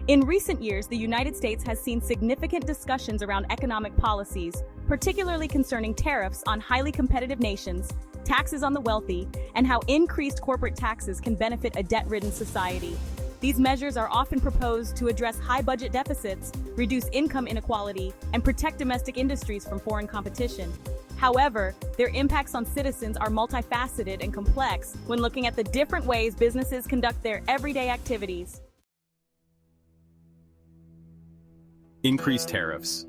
In recent years, the United States has seen significant discussions around economic policies, particularly concerning tariffs on highly competitive nations, taxes on the wealthy, and how increased corporate taxes can benefit a debt-ridden society. These measures are often proposed to address high budget deficits, reduce income inequality, and protect domestic industries from foreign competition. However, their impacts on citizens are multifaceted and complex when looking at the different ways businesses conduct their everyday activities. Increased tariffs.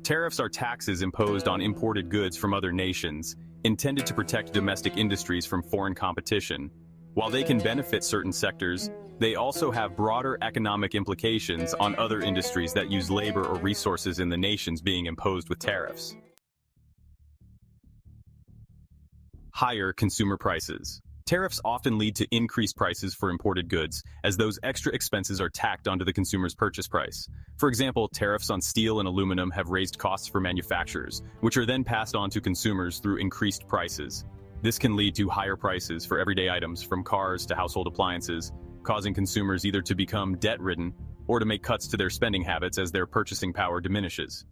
Tariffs are taxes imposed on imported goods from other nations, intended to protect domestic industries from foreign competition. While they can benefit certain sectors, they also have broader economic implications on other industries that use labor or resources in the nations being imposed with tariffs. Higher consumer prices. Tariffs often lead to increased prices for imported goods, as those extra expenses are tacked onto the consumer's purchase price. For example, tariffs on steel and aluminum have raised costs for manufacturers, which are then passed on to consumers through increased prices. This can lead to higher prices for everyday items from cars to household appliances, causing consumers either to become debt-ridden or to make cuts to their spending habits as their purchasing power diminishes.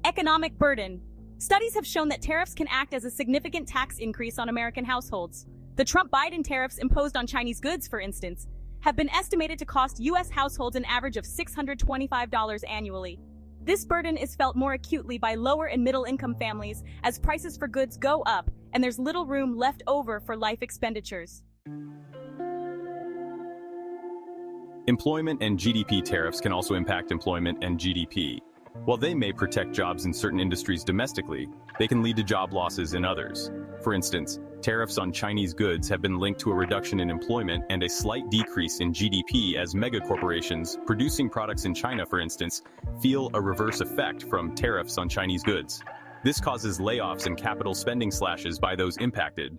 Economic burden. Studies have shown that tariffs can act as a significant tax increase on American households. The Trump-Biden tariffs imposed on Chinese goods, for instance, have been estimated to cost U.S. households an average of $625 annually. This burden is felt more acutely by lower and middle-income families as prices for goods go up and there's little room left over for life expenditures. Employment and GDP tariffs can also impact employment and GDP. While they may protect jobs in certain industries domestically, they can lead to job losses in others. For instance, tariffs on Chinese goods have been linked to a reduction in employment and a slight decrease in GDP as megacorporations producing products in China, for instance, feel a reverse effect from tariffs on Chinese goods. This causes layoffs and capital spending slashes by those impacted.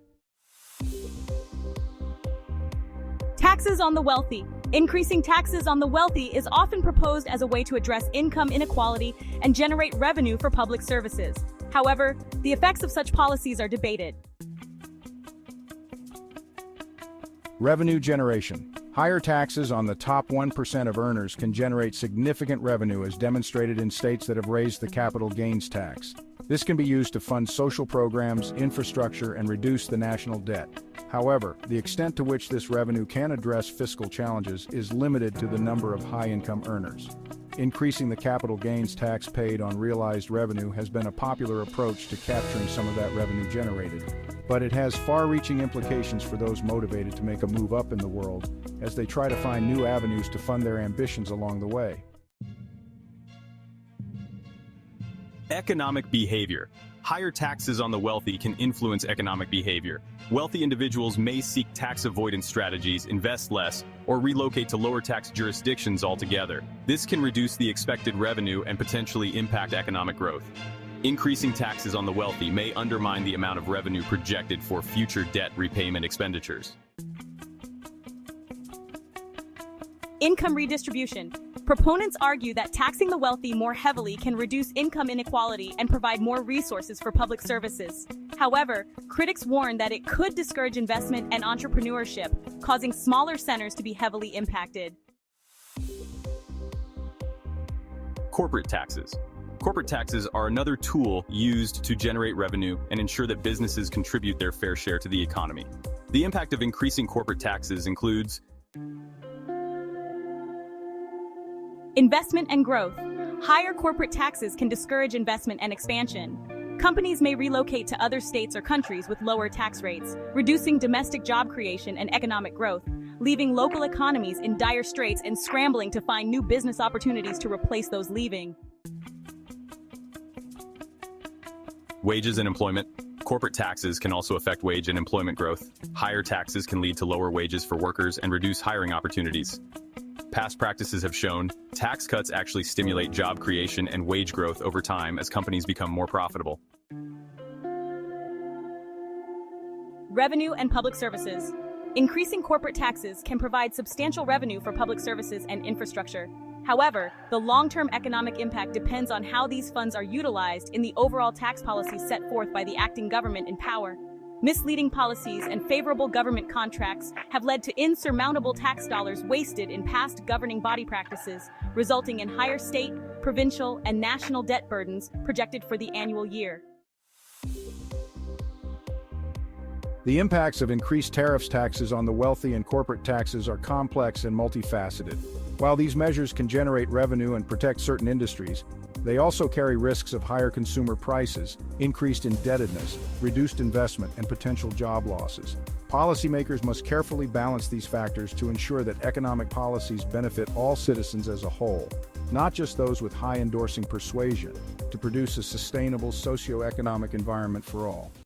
Taxes on the wealthy. Increasing taxes on the wealthy is often proposed as a way to address income inequality and generate revenue for public services. However, the effects of such policies are debated. Revenue generation. Higher taxes on the top 1% of earners can generate significant revenue, as demonstrated in states that have raised the capital gains tax. This can be used to fund social programs, infrastructure, and reduce the national debt. However, the extent to which this revenue can address fiscal challenges is limited to the number of high-income earners. Increasing the capital gains tax paid on realized revenue has been a popular approach to capturing some of that revenue generated, but it has far-reaching implications for those motivated to make a move up in the world as they try to find new avenues to fund their ambitions along the way. Economic behavior. Higher taxes on the wealthy can influence economic behavior. Wealthy individuals may seek tax avoidance strategies, invest less, or relocate to lower tax jurisdictions altogether. This can reduce the expected revenue and potentially impact economic growth. Increasing taxes on the wealthy may undermine the amount of revenue projected for future debt repayment expenditures. Income redistribution. Proponents argue that taxing the wealthy more heavily can reduce income inequality and provide more resources for public services. However, critics warn that it could discourage investment and entrepreneurship, causing smaller centers to be heavily impacted. Corporate taxes. Corporate taxes are another tool used to generate revenue and ensure that businesses contribute their fair share to the economy. The impact of increasing corporate taxes includes investment and growth. Higher corporate taxes can discourage investment and expansion. Companies may relocate to other states or countries with lower tax rates, reducing domestic job creation and economic growth, leaving local economies in dire straits and scrambling to find new business opportunities to replace those leaving. Wages and employment. Corporate taxes can also affect wage and employment growth. Higher taxes can lead to lower wages for workers and reduce hiring opportunities. Past practices have shown tax cuts actually stimulate job creation and wage growth over time as companies become more profitable. Revenue and public services. Increasing corporate taxes can provide substantial revenue for public services and infrastructure. However, the long-term economic impact depends on how these funds are utilized in the overall tax policy set forth by the acting government in power. Misleading policies and favorable government contracts have led to insurmountable tax dollars wasted in past governing body practices, resulting in higher state, provincial, and national debt burdens projected for the annual year. The impacts of increased tariffs taxes on the wealthy and corporate taxes are complex and multifaceted. While these measures can generate revenue and protect certain industries, they also carry risks of higher consumer prices, increased indebtedness, reduced investment, and potential job losses. Policymakers must carefully balance these factors to ensure that economic policies benefit all citizens as a whole, not just those with high endorsing persuasion, to produce a sustainable socio-economic environment for all.